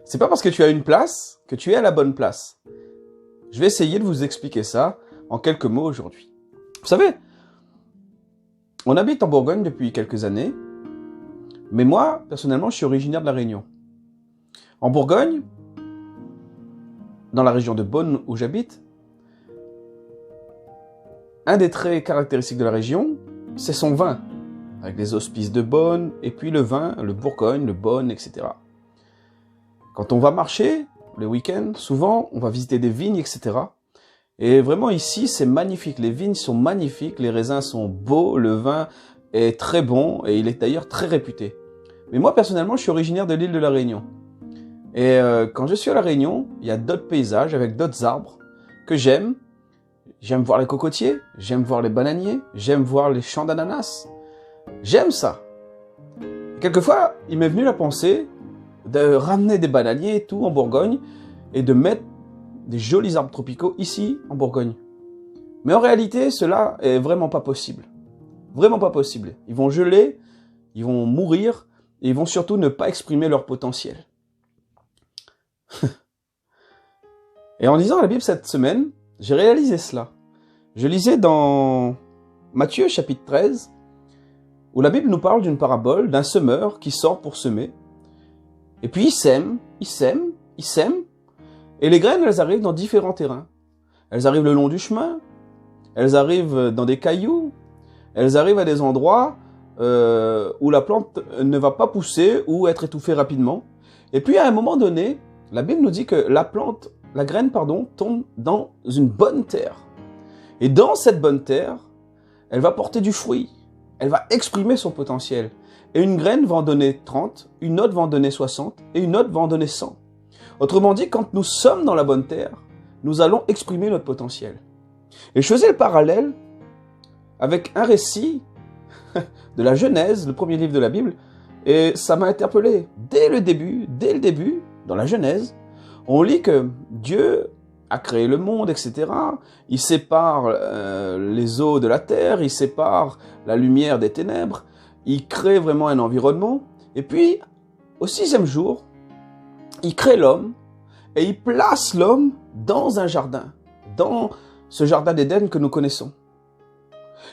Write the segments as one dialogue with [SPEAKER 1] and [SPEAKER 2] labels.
[SPEAKER 1] C'est pas parce que tu as une place que tu es à la bonne place. Je vais essayer de vous expliquer ça en quelques mots aujourd'hui. Vous savez, on habite en Bourgogne depuis quelques années, mais moi, personnellement, je suis originaire de La Réunion. En Bourgogne, dans la région de Beaune où j'habite, un des traits caractéristiques de la région, c'est son vin, avec les hospices de Beaune, et puis le vin, le Bourgogne, le Beaune, etc. Quand on va marcher, le week-end, souvent, on va visiter des vignes, etc. Et vraiment ici, c'est magnifique. Les vignes sont magnifiques, les raisins sont beaux, le vin est très bon, et il est d'ailleurs très réputé. Mais moi, personnellement, je suis originaire de l'île de la Réunion. Et quand je suis à La Réunion, il y a d'autres paysages avec d'autres arbres que j'aime. J'aime voir les cocotiers, j'aime voir les bananiers, j'aime voir les champs d'ananas. J'aime ça. Quelquefois, il m'est venu la pensée de ramener des bananiers et tout en Bourgogne et de mettre des jolis arbres tropicaux ici en Bourgogne. Mais en réalité, cela est vraiment pas possible. Vraiment pas possible. Ils vont geler, ils vont mourir et ils vont surtout ne pas exprimer leur potentiel. Et en lisant la Bible cette semaine, j'ai réalisé cela. Je lisais dans Matthieu chapitre 13, où la Bible nous parle d'une parabole d'un semeur qui sort pour semer. Et puis il sème, et les graines, elles arrivent dans différents terrains. Elles arrivent le long du chemin, elles arrivent dans des cailloux, elles arrivent à des endroits où la plante ne va pas pousser ou être étouffée rapidement. Et puis à un moment donné, la Bible nous dit que la graine, tombe dans une bonne terre. Et dans cette bonne terre, elle va porter du fruit. Elle va exprimer son potentiel. Et une graine va en donner 30, une autre va en donner 60, et une autre va en donner 100. Autrement dit, quand nous sommes dans la bonne terre, nous allons exprimer notre potentiel. Et je faisais le parallèle avec un récit de la Genèse, le premier livre de la Bible, et ça m'a interpellé. Dès le début, dans la Genèse, on lit que Dieu a créé le monde, etc. Il sépare les eaux de la terre, il sépare la lumière des ténèbres, il crée vraiment un environnement. Et puis, au 6e jour, il crée l'homme et il place l'homme dans un jardin, dans ce jardin d'Éden que nous connaissons.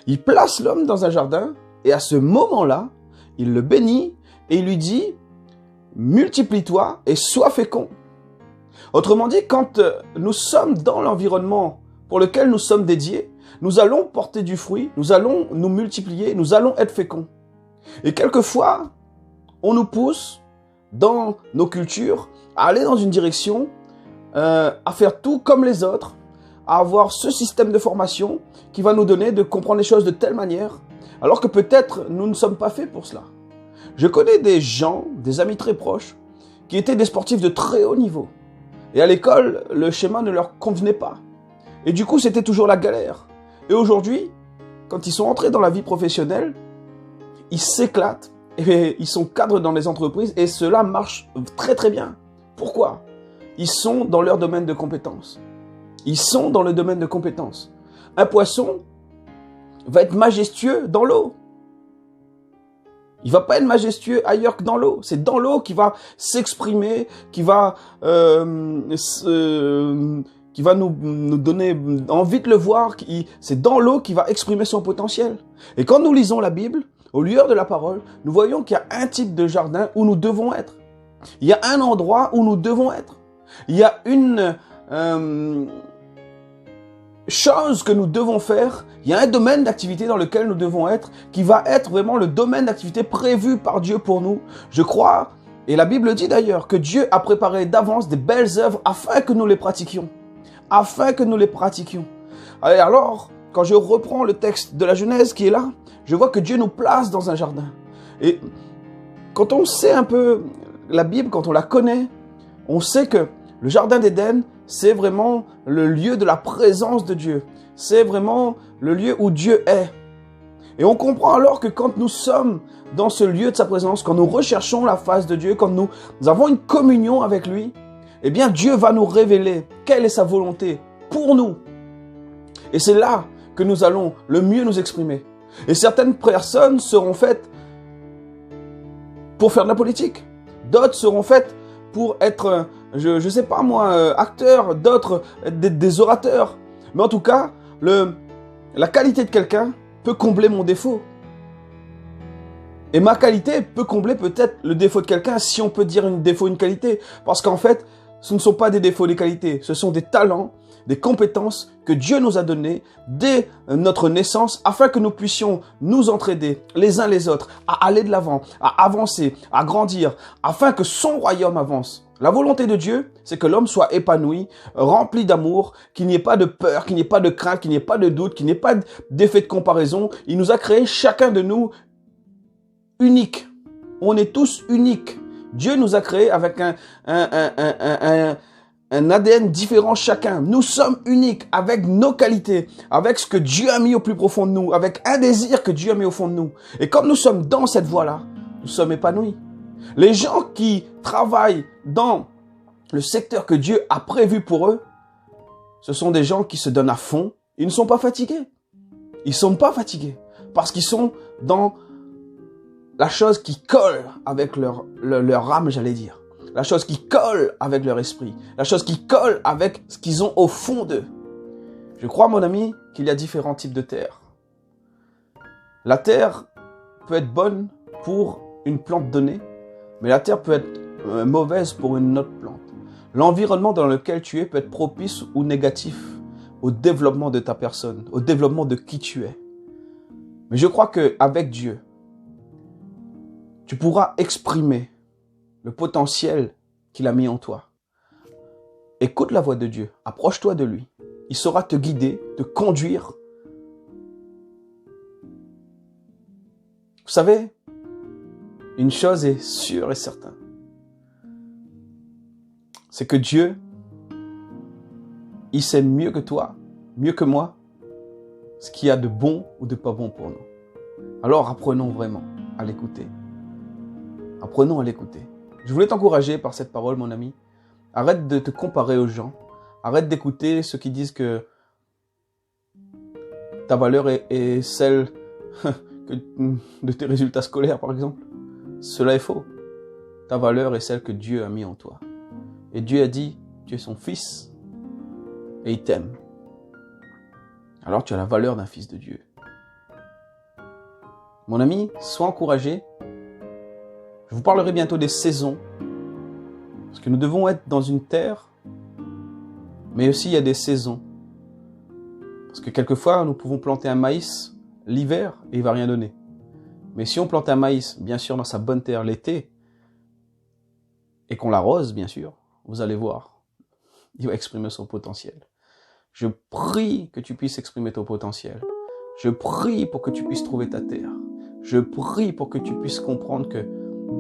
[SPEAKER 1] Il place l'homme dans un jardin et à ce moment-là, il le bénit et il lui dit « Multiplie-toi et sois fécond ». Autrement dit, quand nous sommes dans l'environnement pour lequel nous sommes dédiés, nous allons porter du fruit, nous allons nous multiplier, nous allons être féconds. Et quelquefois, on nous pousse dans nos cultures à aller dans une direction, à faire tout comme les autres, à avoir ce système de formation qui va nous donner de comprendre les choses de telle manière, alors que peut-être nous ne sommes pas faits pour cela. Je connais des gens, des amis très proches, qui étaient des sportifs de très haut niveau. Et à l'école, le schéma ne leur convenait pas. Et du coup, c'était toujours la galère. Et aujourd'hui, quand ils sont entrés dans la vie professionnelle, ils s'éclatent et ils sont cadres dans les entreprises et cela marche très très bien. Pourquoi? Ils sont dans leur domaine de compétences. Ils sont dans le domaine de compétences. Un poisson va être majestueux dans l'eau. Il va pas être majestueux ailleurs que dans l'eau. C'est dans l'eau qu'il va s'exprimer, qui va nous donner envie de le voir. C'est dans l'eau qu'il va exprimer son potentiel. Et quand nous lisons la Bible, au lueur de la parole, nous voyons qu'il y a un type de jardin où nous devons être. Il y a un endroit où nous devons être. Il y a une chose que nous devons faire, il y a un domaine d'activité dans lequel nous devons être, qui va être vraiment le domaine d'activité prévu par Dieu pour nous. Je crois, et la Bible dit d'ailleurs, que Dieu a préparé d'avance des belles œuvres afin que nous les pratiquions. Afin que nous les pratiquions. Et alors, quand je reprends le texte de la Genèse qui est là, je vois que Dieu nous place dans un jardin. Et quand on sait un peu la Bible, quand on la connaît, on sait que le jardin d'Éden, c'est vraiment le lieu de la présence de Dieu. C'est vraiment le lieu où Dieu est. Et on comprend alors que quand nous sommes dans ce lieu de sa présence, quand nous recherchons la face de Dieu, quand nous avons une communion avec lui, eh bien Dieu va nous révéler quelle est sa volonté pour nous. Et c'est là que nous allons le mieux nous exprimer. Et certaines personnes seront faites pour faire de la politique. D'autres seront faites pour être, je sais pas moi, acteur, d'autres, des orateurs. Mais en tout cas, la qualité de quelqu'un peut combler mon défaut. Et ma qualité peut combler peut-être le défaut de quelqu'un, si on peut dire un défaut, une qualité. Parce qu'en fait, ce ne sont pas des défauts, des qualités. Ce sont des talents, des compétences que Dieu nous a données dès notre naissance afin que nous puissions nous entraider les uns les autres à aller de l'avant, à avancer, à grandir, afin que son royaume avance. La volonté de Dieu, c'est que l'homme soit épanoui, rempli d'amour, qu'il n'y ait pas de peur, qu'il n'y ait pas de crainte, qu'il n'y ait pas de doute, qu'il n'y ait pas d'effet de comparaison. Il nous a créé chacun de nous unique. On est tous uniques. Dieu nous a créés avec un ADN différent chacun. Nous sommes uniques avec nos qualités, avec ce que Dieu a mis au plus profond de nous, avec un désir que Dieu a mis au fond de nous. Et comme nous sommes dans cette voie-là, nous sommes épanouis. Les gens qui travaillent dans le secteur que Dieu a prévu pour eux, ce sont des gens qui se donnent à fond. Ils ne sont pas fatigués. Ils ne sont pas fatigués parce qu'ils sont dans la chose qui colle avec leur âme, j'allais dire. La chose qui colle avec leur esprit. La chose qui colle avec ce qu'ils ont au fond d'eux. Je crois, mon ami, qu'il y a différents types de terre. La terre peut être bonne pour une plante donnée, mais la terre peut être mauvaise pour une autre plante. L'environnement dans lequel tu es peut être propice ou négatif au développement de ta personne, au développement de qui tu es. Mais je crois qu'avec Dieu, tu pourras exprimer le potentiel qu'il a mis en toi. Écoute la voix de Dieu, approche-toi de lui. Il saura te guider, te conduire. Vous savez, une chose est sûre et certaine. C'est que Dieu, il sait mieux que toi, mieux que moi, ce qu'il y a de bon ou de pas bon pour nous. Alors apprenons vraiment à l'écouter. Apprenons à l'écouter. Je voulais t'encourager par cette parole, mon ami. Arrête de te comparer aux gens. Arrête d'écouter ceux qui disent que ta valeur est celle de tes résultats scolaires, par exemple. Cela est faux. Ta valeur est celle que Dieu a mis en toi. Et Dieu a dit, tu es son fils et il t'aime. Alors tu as la valeur d'un fils de Dieu. Mon ami, sois encouragé. Je vous parlerai bientôt des saisons. Parce que nous devons être dans une terre, mais aussi il y a des saisons. Parce que quelquefois, nous pouvons planter un maïs l'hiver et il ne va rien donner. Mais si on plante un maïs, bien sûr, dans sa bonne terre l'été, et qu'on l'arrose, bien sûr, vous allez voir, il va exprimer son potentiel. Je prie que tu puisses exprimer ton potentiel. Je prie pour que tu puisses trouver ta terre. Je prie pour que tu puisses comprendre que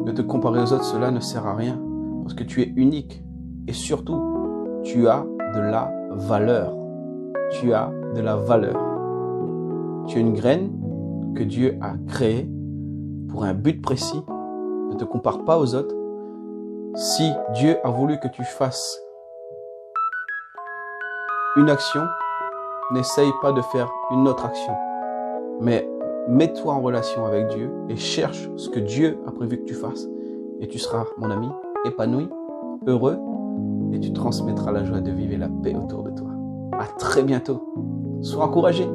[SPEAKER 1] de te comparer aux autres, cela ne sert à rien. Parce que tu es unique. Et surtout, tu as de la valeur. Tu as de la valeur. Tu es une graine que Dieu a créée pour un but précis. Ne te compare pas aux autres. Si Dieu a voulu que tu fasses une action, n'essaye pas de faire une autre action. Mais mets-toi en relation avec Dieu et cherche ce que Dieu a prévu que tu fasses. Et tu seras, mon ami, épanoui, heureux, et tu transmettras la joie de vivre et la paix autour de toi. À très bientôt. Sois encouragé.